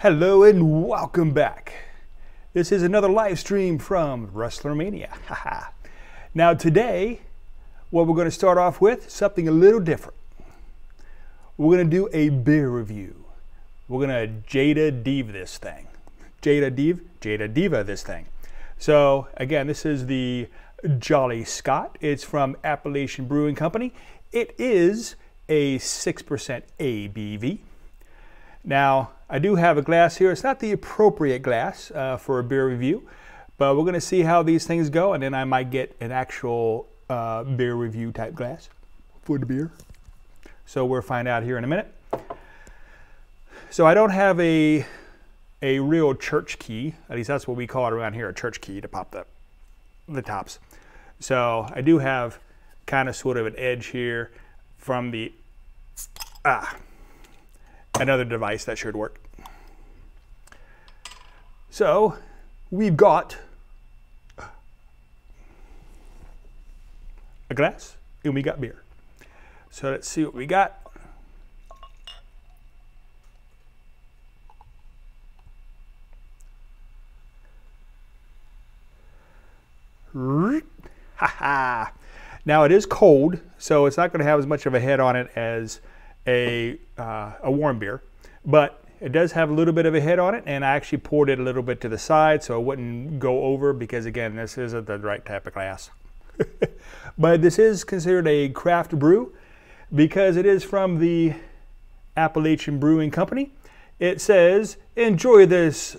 Hello and welcome back. This is another live stream from WrestlerMania. Now today, what we're going to start off with, something a little different. We're going to do a beer review. We're going to Jada Diva this thing. Jada Diva this thing. So again, this is the Jolly Scot. It's from Appalachian Brewing Company. It is a 6% ABV. Now, I do have a glass here. It's not the appropriate glass for a beer review, but we're going to see how these things go, and then I might get an actual beer review type glass for the beer. So we'll find out here in a minute. So I don't have a real church key. At least that's what we call it around here, a church key to pop the tops. So I do have kind of sort of an edge here from the another device that should work. So we've got a glass and we got beer. So let's see what we got. Now it is cold, so it's not going to have as much of a head on it as a warm beer, but it does have a little bit of a head on it, and I actually poured it a little bit to the side so it wouldn't go over, because again, this isn't the right type of glass. But this is considered a craft brew because it is from the Appalachian Brewing Company. It says, enjoy this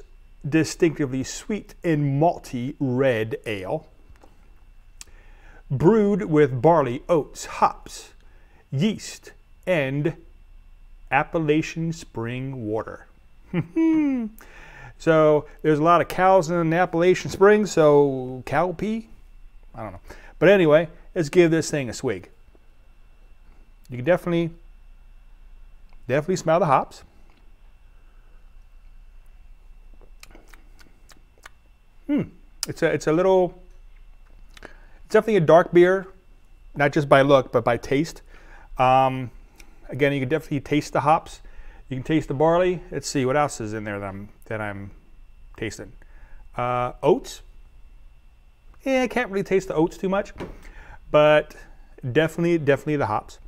distinctively sweet and malty red ale, brewed with barley, oats, hops, yeast, and Appalachian spring water. So there's a lot of cows in Appalachian Springs, so cow pee? I don't know. But anyway, let's give this thing a swig. You can definitely smell the hops. It's definitely a dark beer, not just by look, but by taste. Again, you can definitely taste the hops. You can taste the barley. Let's see what else is in there that I'm tasting. Oats. Yeah, I can't really taste the oats too much, but definitely the hops.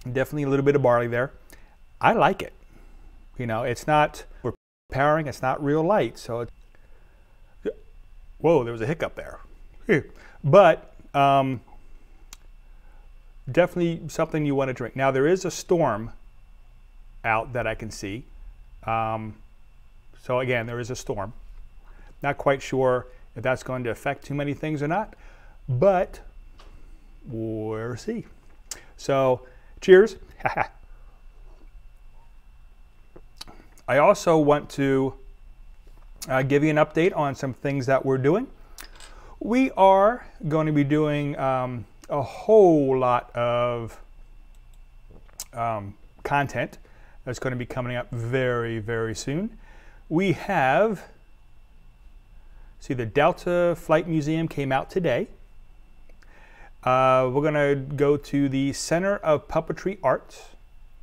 Definitely a little bit of barley there. I like it. You know, it's not overpowering. It's not real light. So, whoa, there was a hiccup there. But definitely something you want to drink. Now there is a storm out that I can see. So again, there is a storm. Not quite sure if that's going to affect too many things or not, but we'll see. So cheers. I also want to give you an update on some things that we're doing. We are going to be doing a whole lot of content that's going to be coming up very, very soon. We have, see, the Delta Flight Museum came out today. We're going to go to the Center of Puppetry Arts.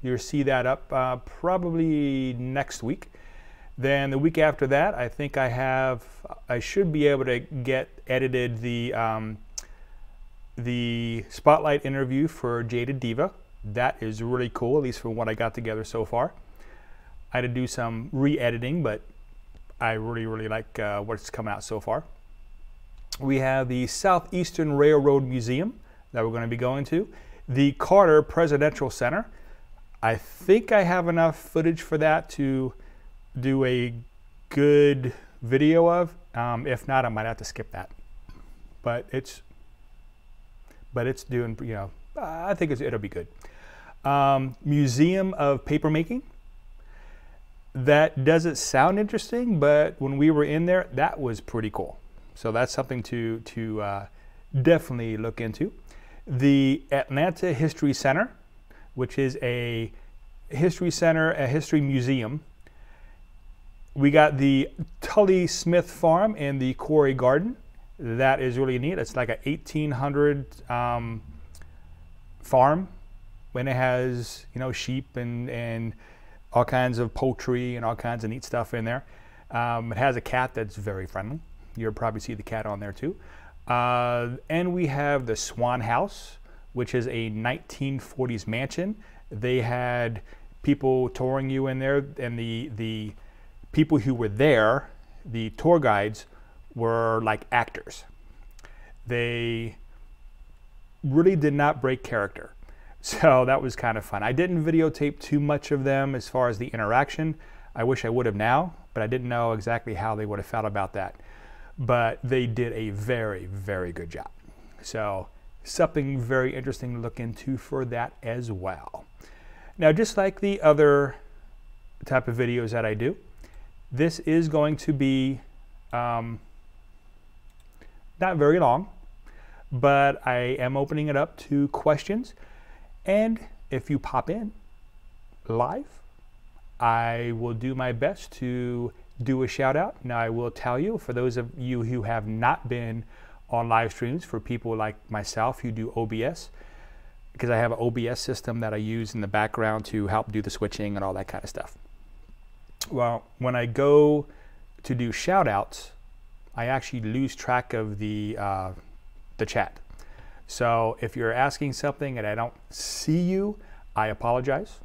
You'll see that up probably next week. Then the week after that, I think I should be able to get edited the spotlight interview for Jada Diva. That is really cool, at least from what I got together so far. I had to do some re-editing, but I really like what's come out so far. We have the Southeastern Railroad Museum that we're going to be going to. The Carter Presidential Center. I think I have enough footage for that to do a good video of. If not, I might have to skip that. But it's doing, you know, I think it'll be good. Museum of Papermaking. That doesn't sound interesting, but when we were in there, that was pretty cool. So that's something to definitely look into. The Atlanta History Center, which is a history center, a history museum. We got the Tully Smith Farm and the Quarry Garden. That is really neat. It's like a 1800 farm when it has, you know, sheep and all kinds of poultry and all kinds of neat stuff in there. It has a cat that's very friendly. You'll probably see the cat on there too. And we have the Swan House, which is a 1940s mansion. They had people touring you in there, and the people who were there, the tour guides, were like actors. They really did not break character. So that was kind of fun. I didn't videotape too much of them as far as the interaction. I wish I would have now, but I didn't know exactly how they would have felt about that. But they did a very, very good job. So something very interesting to look into for that as well. Now, just like the other type of videos that I do, this is going to be not very long, but I am opening it up to questions. And if you pop in live, I will do my best to do a shout out. Now, I will tell you, for those of you who have not been on live streams, for people like myself who do OBS, because I have an OBS system that I use in the background to help do the switching and all that kind of stuff. Well, when I go to do shout outs, I actually lose track of the chat. So if you're asking something and I don't see you, I apologize.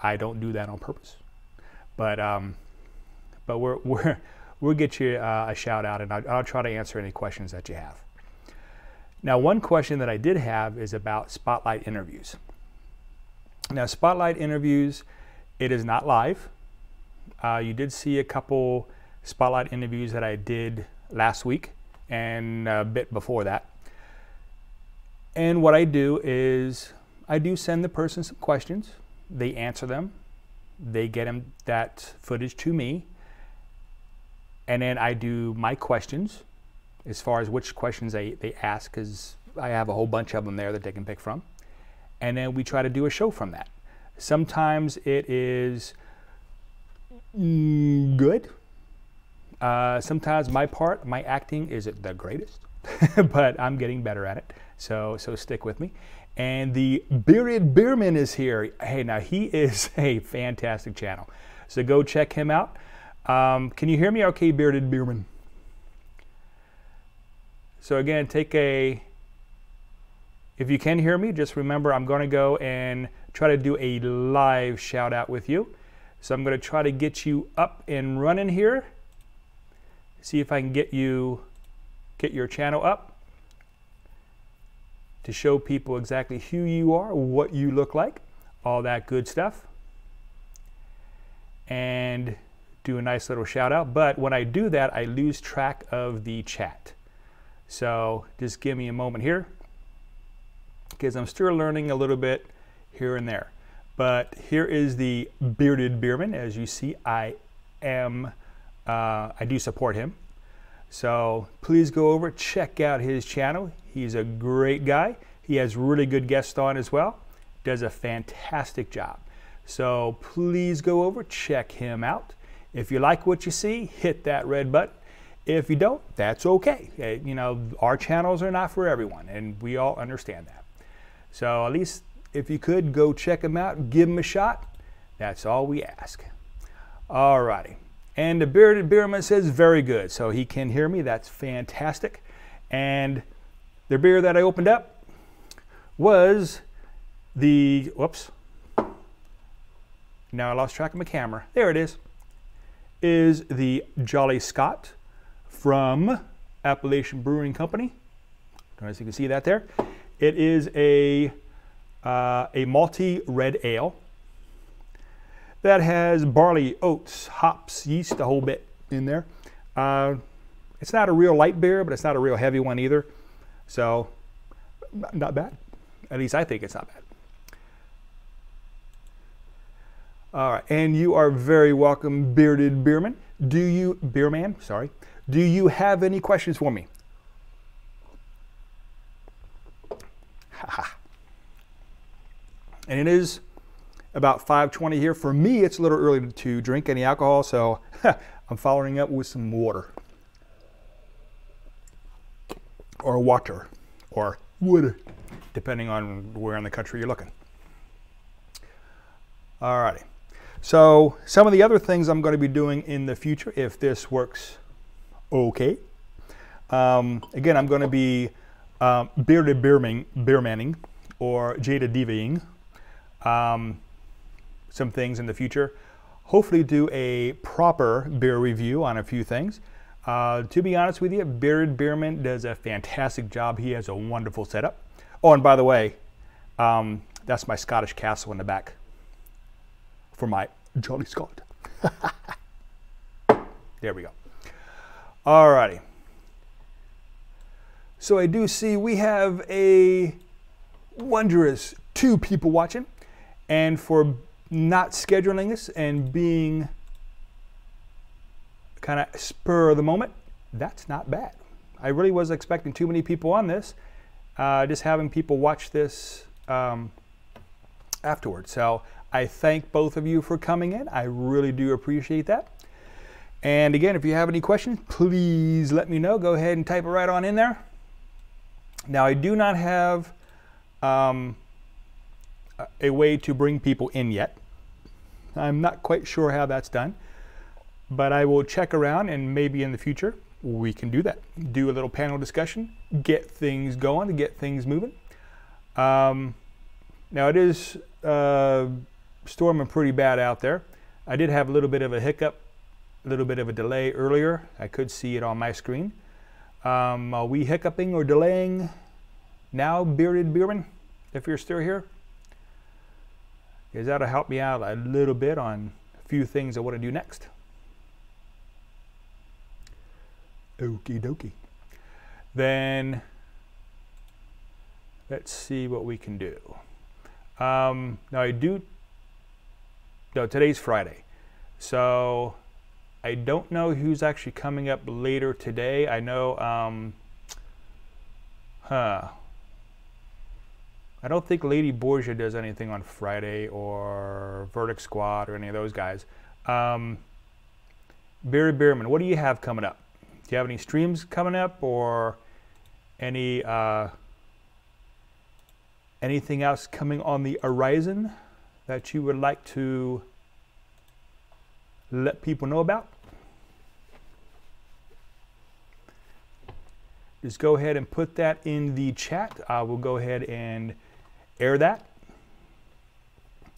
I don't do that on purpose. But we'll get you a shout out, and I'll try to answer any questions that you have. Now, one question that I did have is about Spotlight interviews. Now, Spotlight interviews, it is not live. You did see a couple Spotlight interviews that I did last week and a bit before that. And what I do is I do send the person some questions. They answer them. They get them that footage to me. And then I do my questions as far as which questions they ask, because I have a whole bunch of them there that they can pick from. And then we try to do a show from that. Sometimes it is good. Sometimes my acting isn't the greatest, but I'm getting better at it. So stick with me. And the Bearded Beerman is here. Hey, now he is a fantastic channel. So go check him out. Can you hear me okay, Bearded Beerman? So again, if you can hear me, just remember I'm going to go and try to do a live shout out with you. So I'm going to try to get you up and running here. See if I can get your channel up to show people exactly who you are, what you look like, all that good stuff. And do a nice little shout out. But when I do that, I lose track of the chat. So just give me a moment here, because I'm still learning a little bit here and there. But here is the Bearded Beerman. As you see, I do support him. So please go over, check out his channel. He's a great guy. He has really good guests on as well. Does a fantastic job. So please go over, check him out. If you like what you see, hit that red button. If you don't, that's okay. You know, our channels are not for everyone, and we all understand that. So at least if you could, go check him out, give him a shot. That's all we ask. Alrighty. And the Bearded Beerman says very good. So he can hear me. That's fantastic. And the beer that I opened up was the, whoops. Now I lost track of my camera. There it is the Jolly Scot from Appalachian Brewing Company. Don't know if you can see that there. It is a malty red ale that has barley, oats, hops, yeast, a whole bit in there. It's not a real light beer, but it's not a real heavy one either. So, not bad. At least I think it's not bad. All right, and you are very welcome, Bearded Beerman. Beerman, sorry. Do you have any questions for me? And it is about 5:20 here. For me, it's a little early to drink any alcohol, so I'm following up with some water. Or water, or water, depending on where in the country you're looking. Alrighty. So some of the other things I'm going to be doing in the future, if this works okay. Again, I'm going to be bearded beermanning or jaded divaing some things in the future. Hopefully do a proper beer review on a few things. To be honest with you, Bearded Beerman does a fantastic job. He has a wonderful setup. Oh, and by the way, that's my Scottish castle in the back for my Jolly Scot. There we go. Alrighty. So I do see we have a wondrous 2 people watching, and for not scheduling this and being kind of spur of the moment, that's not bad. I really was expecting too many people on this, just having people watch this afterwards. So I thank both of you for coming in. I really do appreciate that. And again, if you have any questions, please let me know. Go ahead and type it right on in there. Now, I do not have a way to bring people in yet. I'm not quite sure how that's done, but I will check around, and maybe in the future we can do that. Do a little panel discussion, get things going, get things moving. Now it is storming pretty bad out there. I did have a little bit of a hiccup, a little bit of a delay earlier. I could see it on my screen. Are we hiccuping or delaying now, Bearded Beerman, if you're still here? Because that'll help me out a little bit on a few things I want to do next. Okie dokie. Then let's see what we can do. Now today's Friday, so I don't know who's actually coming up later today. I know, I don't think Lady Borgia does anything on Friday, or Verdict Squad, or any of those guys. Bearded Beerman, what do you have coming up? Do you have any streams coming up, or any anything else coming on the horizon that you would like to let people know about? Just go ahead and put that in the chat. We'll go ahead and air that.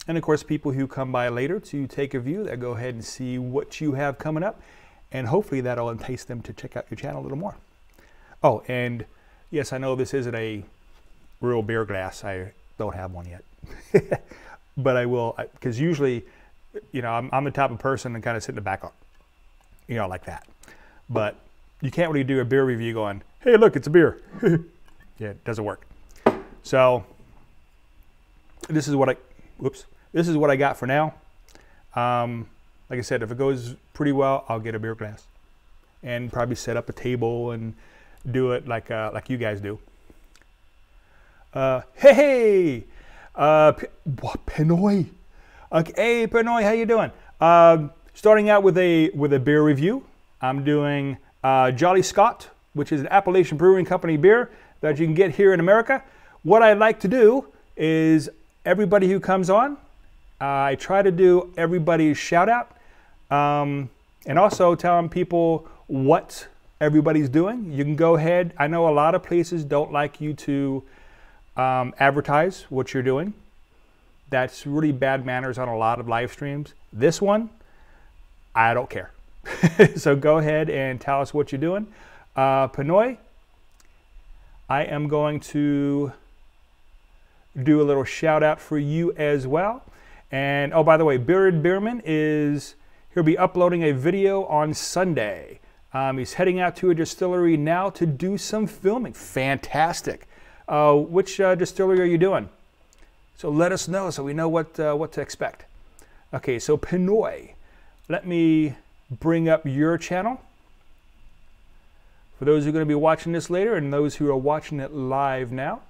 And of course, people who come by later to take a view, that go ahead and see what you have coming up, and hopefully that'll entice them to check out your channel a little more. Oh, and yes, I know this isn't a real beer glass. I don't have one yet, but I will, because usually, you know, I'm the type of person that kind of sit in the back, you know, like that. But you can't really do a beer review going, hey, look, it's a beer. Yeah, it doesn't work. So this is what I got for now. Like I said, if it goes pretty well, I'll get a beer glass and probably set up a table and do it like you guys do. Hey, Pinoy. Okay, hey, Pinoy, how you doing? Starting out with a beer review. I'm doing Jolly Scot, which is an Appalachian Brewing Company beer that you can get here in America. What I like to do is everybody who comes on, I try to do everybody's shout out, and also telling people what everybody's doing. You can go ahead. I know a lot of places don't like you to advertise what you're doing. That's really bad manners on a lot of live streams. This one, I don't care. So go ahead and tell us what you're doing. Pinoy, I am going to do a little shout out for you as well. And oh, by the way, Bearded Beerman he'll be uploading a video on Sunday. He's heading out to a distillery now to do some filming. Fantastic. Which distillery are you doing? So let us know so we know what to expect. Okay, so Pinoy, let me bring up your channel. For those who are going to be watching this later and those who are watching it live now,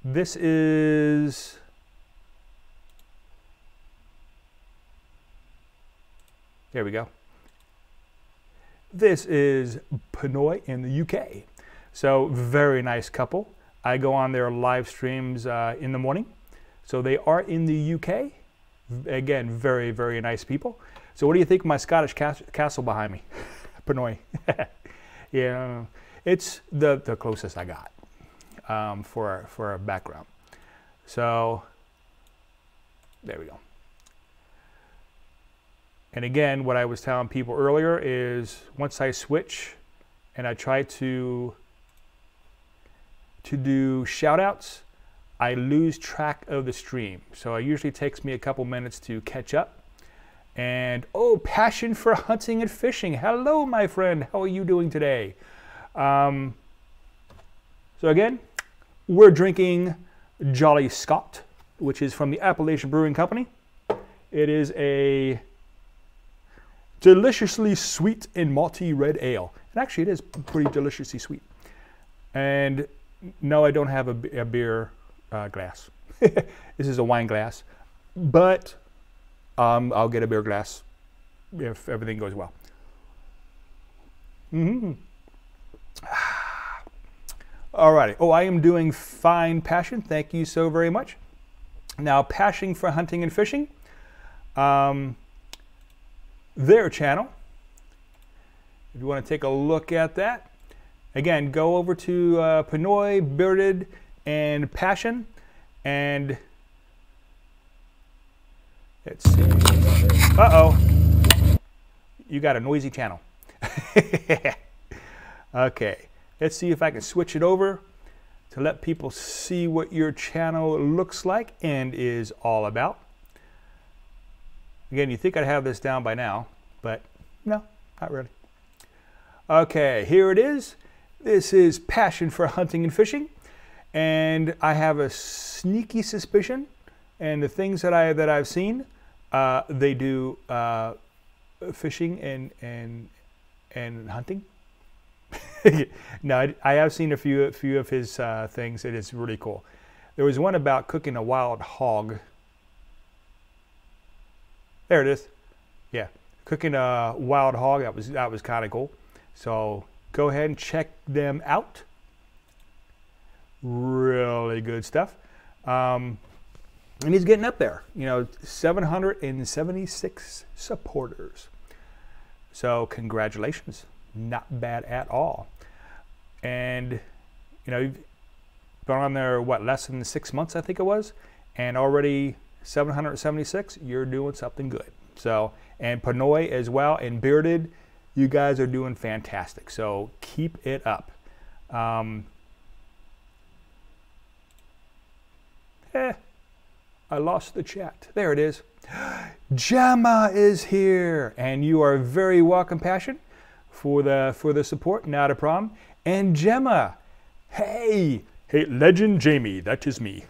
this is... There we go. This is Pinoy in the UK. So very nice couple. I go on their live streams in the morning. So they are in the UK. Again, very, very nice people. So what do you think of my Scottish castle behind me? Pinoy. Yeah, it's the closest I got for a background. So there we go. And again, what I was telling people earlier is once I switch and I try to do shout outs, I lose track of the stream. So it usually takes me a couple minutes to catch up. And oh, passion for hunting and fishing. Hello, my friend. How are you doing today? So again, we're drinking Jolly Scot, which is from the Appalachian Brewing Company. It is a deliciously sweet and malty red ale. And actually, it is pretty deliciously sweet. And no, I don't have a beer glass. This is a wine glass, but I'll get a beer glass if everything goes well. Alrighty. Oh, I am doing fine, Passion. Thank you so very much. Now, Passion for Hunting and Fishing. Their channel. If you want to take a look at that, again, go over to Pinoy, Bearded, and Passion, and let's see. Uh-oh. You got a noisy channel. Okay. Let's see if I can switch it over to let people see what your channel looks like and is all about. Again, you think I'd have this down by now, but no, not really. Okay, here it is. This is Passion for Hunting and Fishing, and I have a sneaky suspicion, and the things that I've seen, they do fishing and hunting. No, I have seen a few of his things. It is really cool. There was one about cooking a wild hog. There it is. Yeah, cooking a wild hog. That was kind of cool. So go ahead and check them out. Really good stuff. And he's getting up there. You know, 776 supporters. So congratulations. Not bad at all. And you know, you've been on there what, less than 6 months, I think it was, and already 776. You're doing something good. So, and Pinoy as well, and Bearded, you guys are doing fantastic. So keep it up. I lost the chat. There it is. Gemma is here, and you are very welcome, Passion, for the support. Not a problem. And Gemma, hey, Legend Jamie, that is me.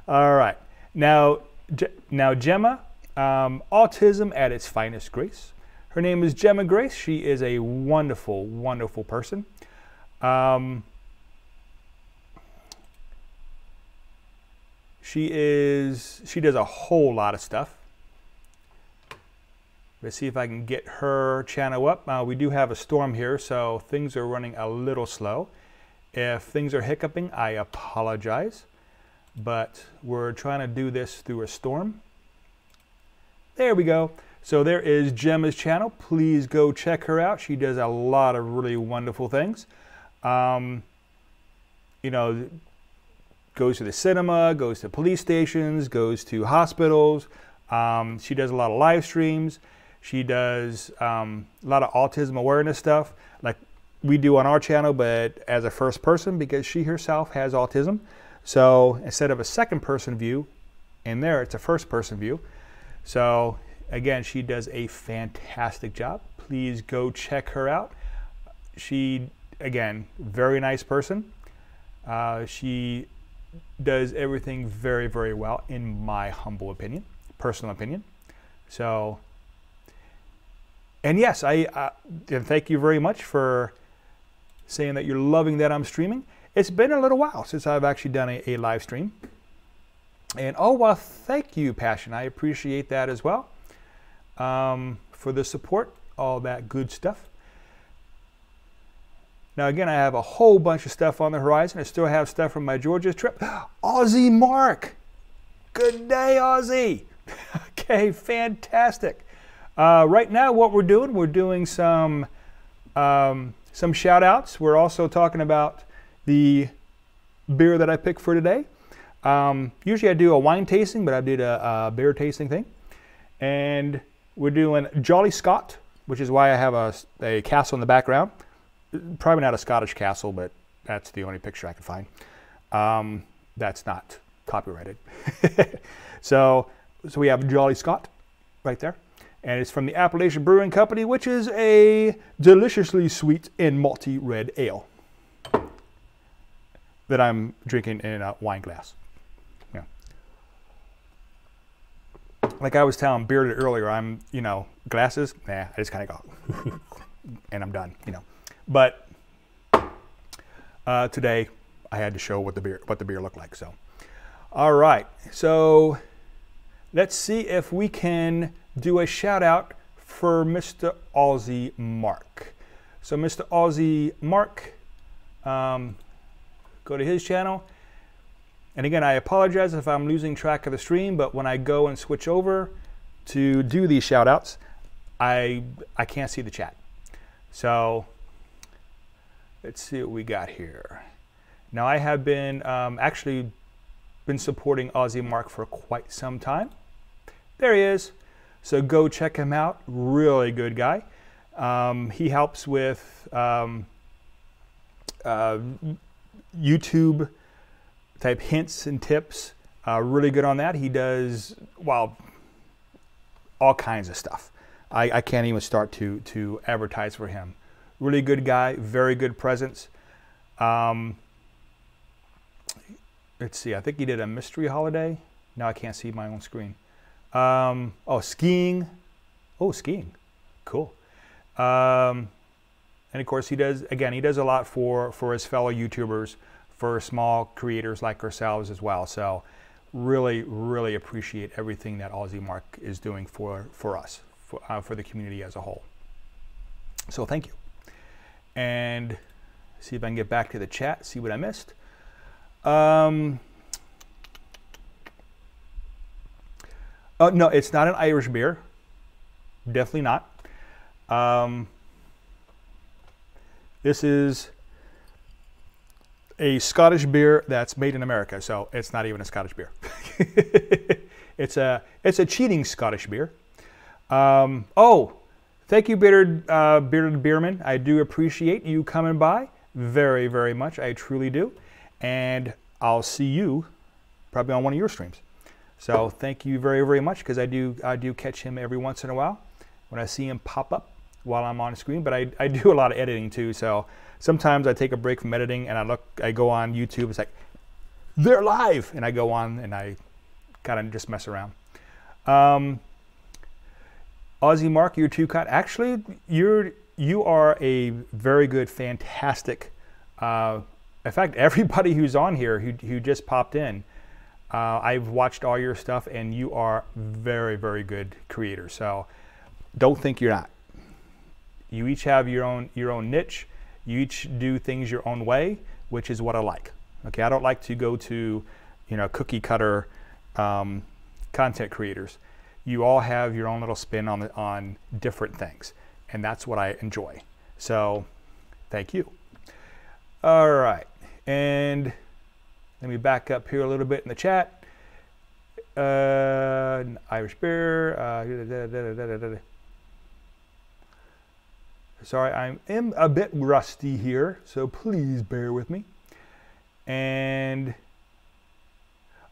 All right, now Gemma, autism at its finest grace. Her name is Gemma Grace. She is a wonderful, wonderful person. She does a whole lot of stuff. Let's see if I can get her channel up. We do have a storm here, so things are running a little slow. If things are hiccuping, I apologize. But we're trying to do this through a storm. There we go. So there is Gemma's channel. Please go check her out. She does a lot of really wonderful things. You know, goes to the cinema, goes to police stations, goes to hospitals. She does a lot of live streams. She does a lot of autism awareness stuff like we do on our channel, but as a first person, because she herself has autism. So instead of a second person view, in there it's a first person view. So again, she does a fantastic job. Please go check her out. She, again, very nice person. She does everything very, very well, in my humble opinion, personal opinion. So, and yes, and thank you very much for saying that you're loving that I'm streaming. It's been a little while since I've actually done a live stream. And oh, well, thank you, Passion. I appreciate that as well. For the support, all that good stuff. Now, again, I have a whole bunch of stuff on the horizon. I still have stuff from my Georgia trip. Aussie Mark! Good day, Aussie. Okay, fantastic. Right now, what we're doing some shout outs. We're also talking about the beer that I picked for today. Usually I do a wine tasting, but I did a beer tasting thing. And we're doing Jolly Scot, which is why I have a castle in the background. Probably not a Scottish castle, but that's the only picture I could find. That's not copyrighted. So we have Jolly Scot right there. And it's from the Appalachian Brewing Company, which is a deliciously sweet and malty red ale that I'm drinking in a wine glass. Yeah. Like I was telling Bearded earlier, I'm, glasses, nah, I just kind of go, and I'm done, But today I had to show what the beer looked like. So, all right. So let's see if we can do a shout out for Mr. Aussie Mark. So Mr. Aussie Mark, go to his channel. And again, I apologize if I'm losing track of the stream, but when I go and switch over to do these shout outs, I can't see the chat. So let's see what we got here. Now I have been actually been supporting Aussie Mark for quite some time. There he is. So go check him out. Really good guy. He helps with YouTube type hints and tips. Really good on that. He does, well, all kinds of stuff. I can't even start to advertise for him. Really good guy, very good presence. Let's see, I think he did a mystery holiday. Now I can't see my own screen. Oh, skiing. Oh, skiing. Cool. And of course he does a lot for his fellow YouTubers, for small creators like ourselves as well. So really, really appreciate everything that Aussie Mark is doing for us, for the community as a whole. So thank you. And see if I can get back to the chat, see what I missed. No, it's not an Irish beer. Definitely not. This is a Scottish beer that's made in America, so it's not even a Scottish beer. It's a cheating Scottish beer. Oh, thank you, Bearded Beerman. I do appreciate you coming by very, very much. I truly do. And I'll see you probably on one of your streams. So thank you very, very much, because I do catch him every once in a while when I see him pop up while I'm on screen. But I do a lot of editing too, so sometimes I take a break from editing and I go on YouTube. It's like, they're live, and I go on and I kind of just mess around. Aussie Mark, you're too kind. Actually, you are a very good, fantastic. In fact, everybody who's on here who just popped in, I've watched all your stuff, and you are very, very good creators. So don't think you're not. You each have your own niche. You each do things your own way, which is what I like. Okay, I don't like to go to, cookie cutter content creators. You all have your own little spin on different things, and that's what I enjoy. So thank you. All right, and let me back up here a little bit in the chat. Irish beer. Sorry, I am a bit rusty here, so please bear with me. And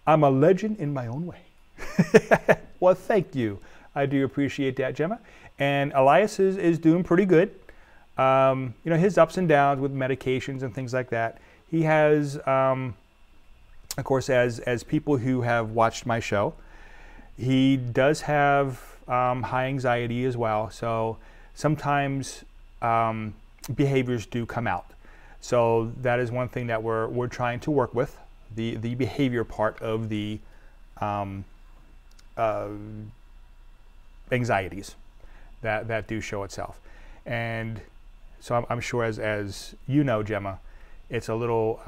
I'm a legend in my own way. Well, thank you. I do appreciate that, Gemma. And Elias is doing pretty good. His ups and downs with medications and things like that. He has, of course, as people who have watched my show, he does have high anxiety as well. So sometimes behaviors do come out. So that is one thing that we're trying to work with, the behavior part of the anxieties that do show itself. And so I'm sure, as you know, Gemma, it's a little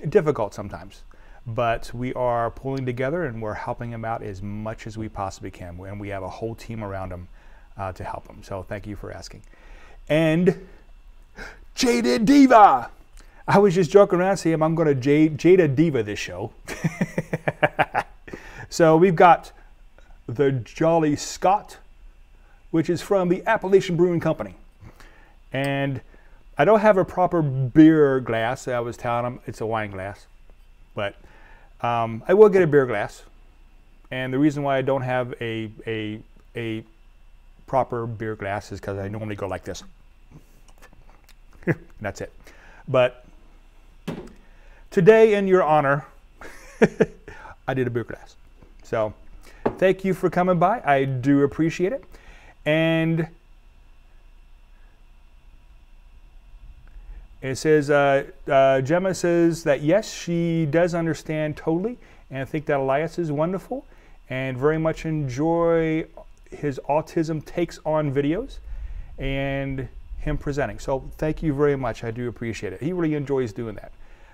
difficult sometimes. but we are pulling together and we're helping him out as much as we possibly can. And we have a whole team around him to help him. So thank you for asking. And Jaded Diva. I was just joking around saying I'm going to Jada Diva this show. So we've got the Jolly Scot, which is from the Appalachian Brewing Company. And I don't have a proper beer glass. I was telling them it's a wine glass. But I will get a beer glass. And the reason why I don't have a proper beer glass is because I normally go like this. That's it. But today, in your honor, I did a beer glass. So thank you for coming by. I do appreciate it. And it says, Gemma says that yes, she does understand totally, and I think that Elias is wonderful and very much enjoy his autism takes on videos and him presenting. So thank you very much. I do appreciate it. He really enjoys doing that.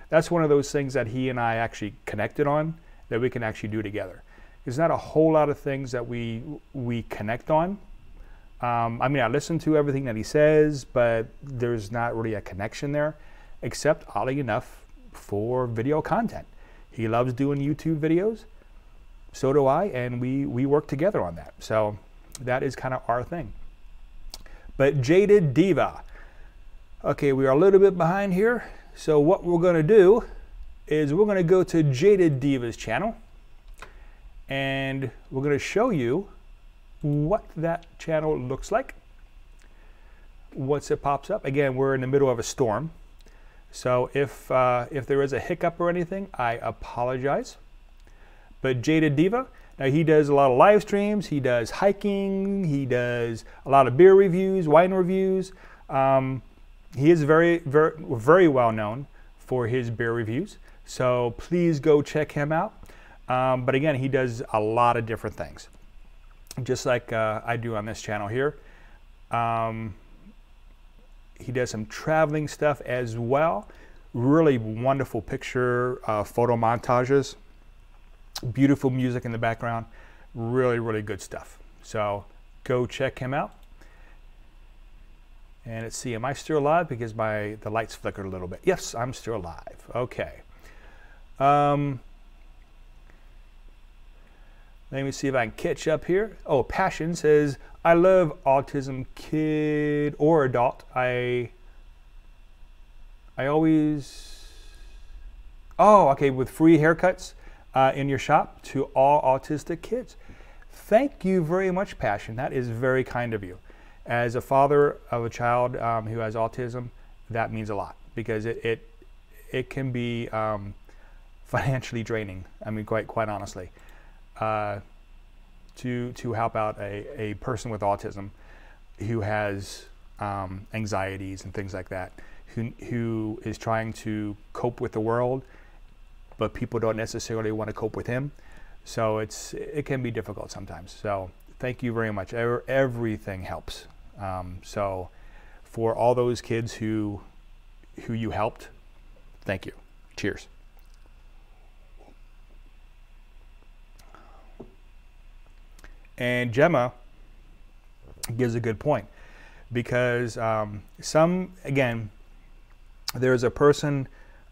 That's one of those things that he and I actually connected on that we can actually do together. There's not a whole lot of things that we connect on. I mean, I listen to everything that he says, but there's not really a connection there, except oddly enough for video content. He loves doing YouTube videos. So do I, and we work together on that. So that is kind of our thing. But Jaded Diva. Okay, we are a little bit behind here. So what we're going to do is we're going to go to Jaded Diva's channel. And we're going to show you what that channel looks like once it pops up. Again, we're in the middle of a storm. So if there is a hiccup or anything, I apologize. But Jaded Diva, now he does a lot of live streams, he does hiking, he does a lot of beer reviews, wine reviews. He is very well known for his beer reviews. So please go check him out. But again, he does a lot of different things, just like I do on this channel here. He does some traveling stuff as well. Really wonderful picture photo montages. Beautiful music in the background. Really, really good stuff. So go check him out. And let's see, am I still alive? Because the lights flickered a little bit. Yes, I'm still alive. Okay. Let me see if I can catch up here. Oh, Passion says, I love autism, kid or adult. I always, oh, okay, with free haircuts in your shop to all autistic kids. Thank you very much, Passion. That is very kind of you. As a father of a child who has autism, that means a lot because it can be financially draining. I mean, quite honestly. To help out a person with autism who has anxieties and things like that, who is trying to cope with the world, but people don't necessarily want to cope with him. So it can be difficult sometimes. So thank you very much. Everything helps. So for all those kids who you helped, thank you. Cheers. And Gemma gives a good point because again, there's a person,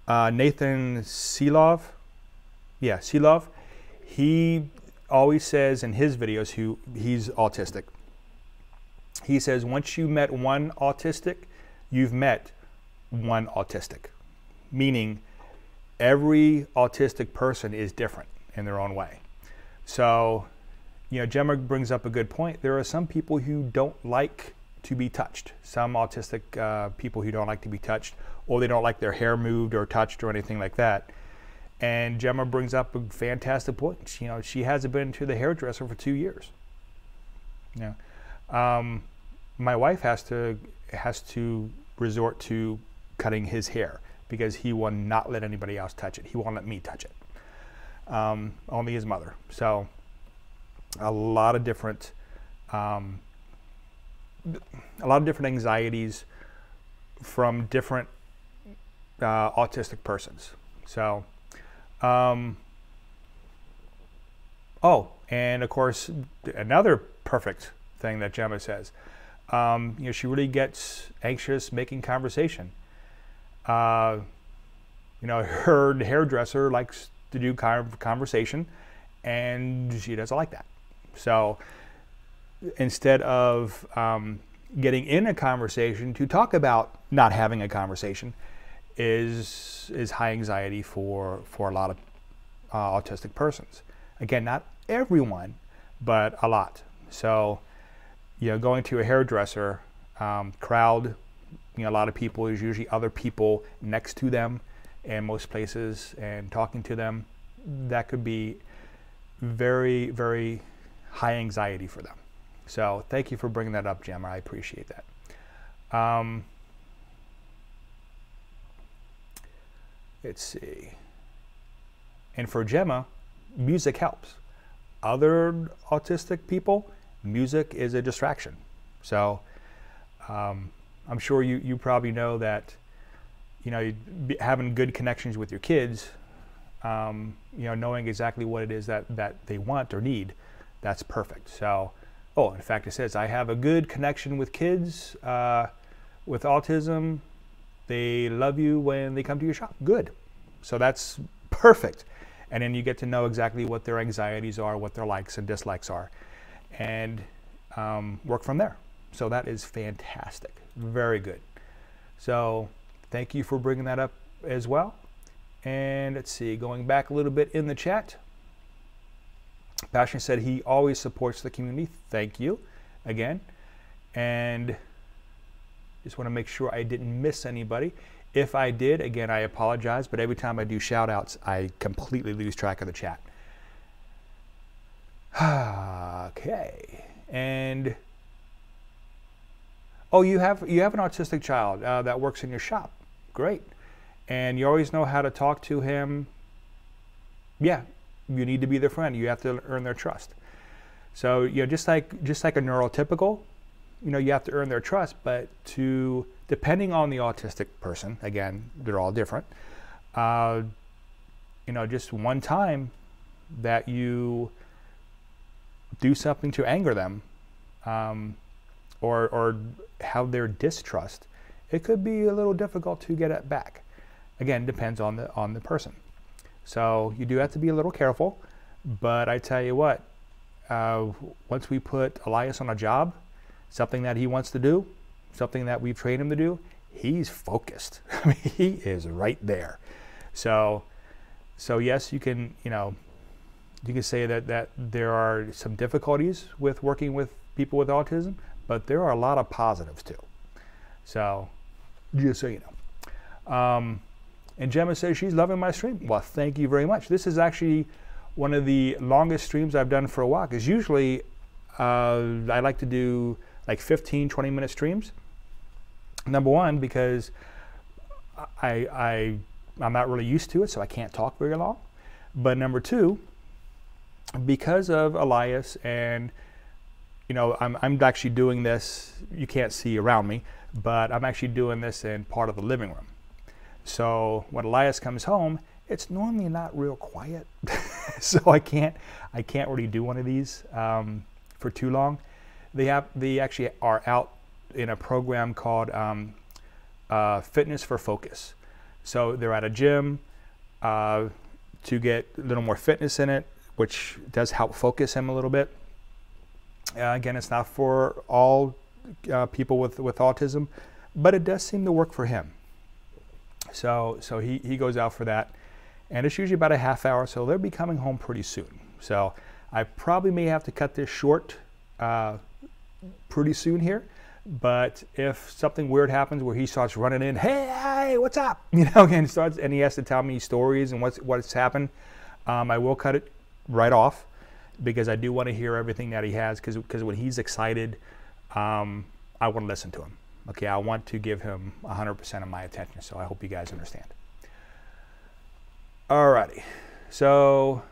Nathan Selov. Yeah, Selov. He always says in his videos he's autistic. He says once you met one autistic, you've met one autistic. Meaning every autistic person is different in their own way. So, you know, Gemma brings up a good point. There are some people who don't like to be touched. Some autistic people who don't like to be touched, or they don't like their hair moved or touched or anything like that. And Gemma brings up a fantastic point. You know, she hasn't been to the hairdresser for 2 years. You know, my wife has to resort to cutting his hair because he will not let anybody else touch it. He won't let me touch it. Only his mother. So a lot of different anxieties from different autistic persons. So Um, oh, and of course, another perfect thing that Gemma says. She really gets anxious making conversation. Her hairdresser likes to do conversation, and she doesn't like that. So instead of getting in a conversation to talk about not having a conversation, is high anxiety for a lot of autistic persons. Again, not everyone, but a lot. So, going to a hairdresser, crowd, a lot of people, is usually other people next to them in most places, and talking to them, that could be very, very high anxiety for them. So thank you for bringing that up, Gemma. I appreciate that. Let's see. And for Gemma, music helps. Other autistic people, music is a distraction. So I'm sure you probably know that, having good connections with your kids, knowing exactly what it is that they want or need, that's perfect. So, in fact, it says, I have a good connection with kids with autism. They love you when they come to your shop. Good. So that's perfect. And then you get to know exactly what their anxieties are, what their likes and dislikes are, and work from there. So that is fantastic. Very good. So thank you for bringing that up as well. And let's see, going back a little bit in the chat, Passion said he always supports the community. Thank you again. And just want to make sure I didn't miss anybody. If I did, again, I apologize, but every time I do shout outs, I completely lose track of the chat. Okay. And you have an autistic child that works in your shop. Great. And you always know how to talk to him. Yeah, you need to be their friend. You have to earn their trust. So, just like a neurotypical, you have to earn their trust, but depending on the autistic person, again, they're all different, just one time that you do something to anger them, or have their distrust, it could be a little difficult to get it back. Again, depends on the person. So you do have to be a little careful, but I tell you what, once we put Elias on a job, something that he wants to do, something that we've trained him to do, he's focused. I mean, he is right there. So yes, you can say that there are some difficulties with working with people with autism, but there are a lot of positives too. So just so you know. And Gemma says she's loving my stream. Well, thank you very much. This is actually one of the longest streams I've done for a while, because usually I like to do like 15, 20-minute streams. Number one, because I'm not really used to it, so I can't talk very long. But number two, because of Elias, and I'm actually doing this, you can't see around me, but I'm actually doing this in part of the living room. So when Elias comes home, it's normally not real quiet. So I can't really do one of these for too long. They actually are out in a program called Fitness for Focus. So they're at a gym to get a little more fitness in it, which does help focus him a little bit. Again, it's not for all people with autism, but it does seem to work for him. So he goes out for that, and it's usually about a half hour, so they'll be coming home pretty soon. So I probably may have to cut this short pretty soon here, but if something weird happens where he starts running in, hey, what's up? And he has to tell me stories and what's happened, I will cut it right off, because I do want to hear everything that he has, because when he's excited, I want to listen to him. Okay, I want to give him 100% of my attention, so I hope you guys understand. Alrighty, so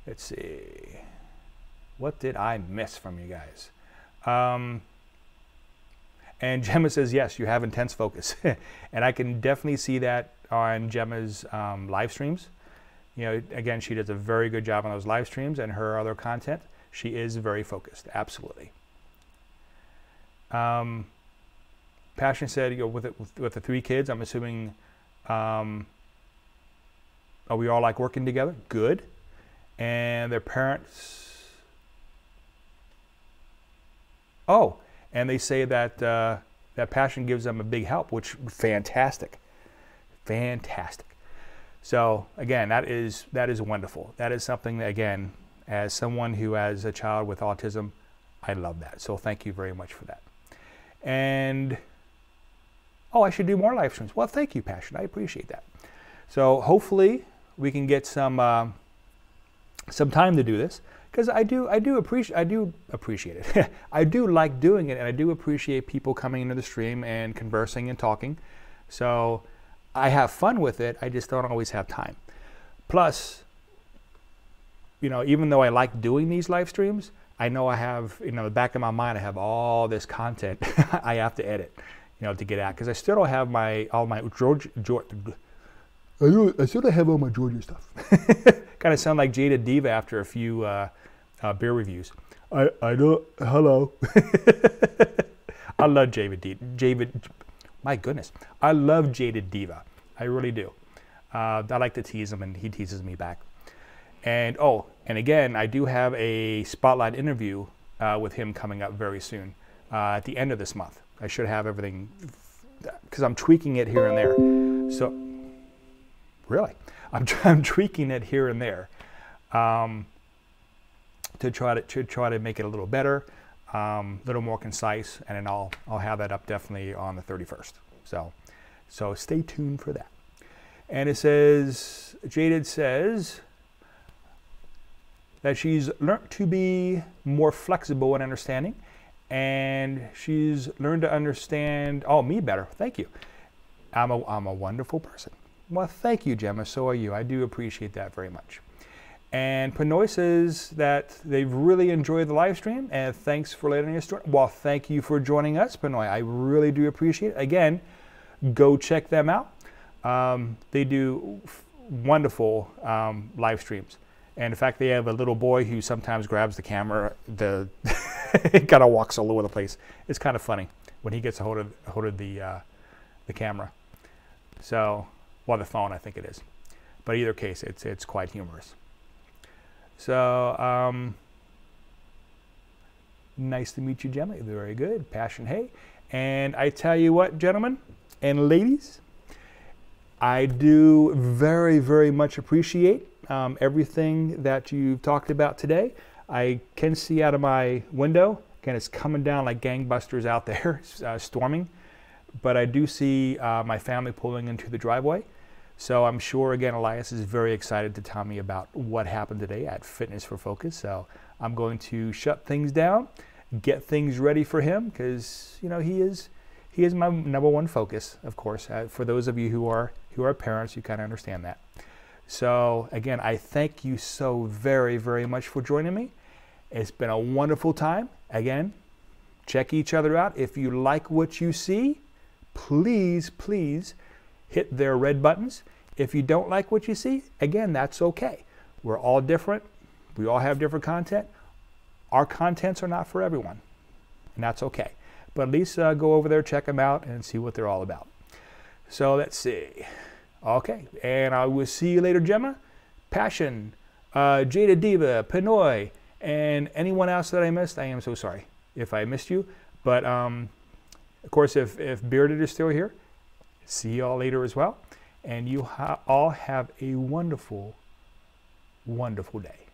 let's see. What did I miss from you guys? And Gemma says, yes, you have intense focus. And I can definitely see that on Gemma's live streams. You know, again, she does a very good job on those live streams and her other content. She is very focused, absolutely. Passion said, you know, with the 3 kids, I'm assuming, are we all like working together? Good. And their parents, oh, and they say that that Passion gives them a big help, which fantastic, fantastic. So again, that is wonderful. That is something that, again, as someone who has a child with autism, I love that. So thank you very much for that. And oh, I should do more live streams. Well, thank you, Passion. I appreciate that. So hopefully we can get some time to do this, because I do appreciate it. I do like doing it, and I do appreciate people coming into the stream and conversing and talking. So I have fun with it. I just don't always have time. Plus, you know, even though I like doing these live streams, I know I have, you know, in the back of my mind, I have all this content I have to edit, you know, to get out, because I still don't have all my Georgia. I still don't have all my Georgia stuff. Kind of sound like Jada Diva after a few beer reviews. I don't. Hello. I love Jada. My goodness, I love Jada Diva. I really do. I like to tease him, and he teases me back. And oh, and again, I do have a spotlight interview with him coming up very soon, at the end of this month. I should have everything, because I'm tweaking it here and there. So, really, I'm tweaking it here and there to try to make it a little better, a little more concise, and then I'll have that up definitely on the 31st. So stay tuned for that. And it says, Jaded says that she's learned to be more flexible and understanding, and she's learned to understand, oh, me better. Thank you. I'm a wonderful person. Well, thank you, Gemma. So are you. I do appreciate that very much. And Pinoy says that they've really enjoyed the live stream, and thanks for letting us join. Well, thank you for joining us, Pinoy. I really do appreciate it. Again, go check them out. They do wonderful live streams. And in fact, they have a little boy who sometimes grabs the camera, it kind of walks all over the place. It's kind of funny when he gets a hold of the camera. So, well, the phone, I think it is. But either case, it's quite humorous. So, nice to meet you, Gemma. Very good. Passion, hey. And I tell you what, gentlemen and ladies, I do very, very much appreciate everything that you've talked about today. I can see out of my window, again, it's coming down like gangbusters out there, storming. But I do see my family pulling into the driveway. So I'm sure, again, Elias is very excited to tell me about what happened today at Fitness for Focus. So I'm going to shut things down, get things ready for him, because, you know, he is my #1 focus, of course. For those of you who are parents, you kind of understand that. So again, I thank you so very, very much for joining me. It's been a wonderful time. Again, check each other out. If you like what you see, please, please hit their red buttons. If you don't like what you see, again, that's okay. We're all different. We all have different content. Our contents are not for everyone, and that's okay. But at least go over there, check them out, and see what they're all about. So let's see. Okay, and I will see you later, Gemma, Passion, Jada Diva, Pinoy, and anyone else that I missed. I am so sorry if I missed you. But of course, if Bearded is still here, see you all later as well. And you all have a wonderful, wonderful day.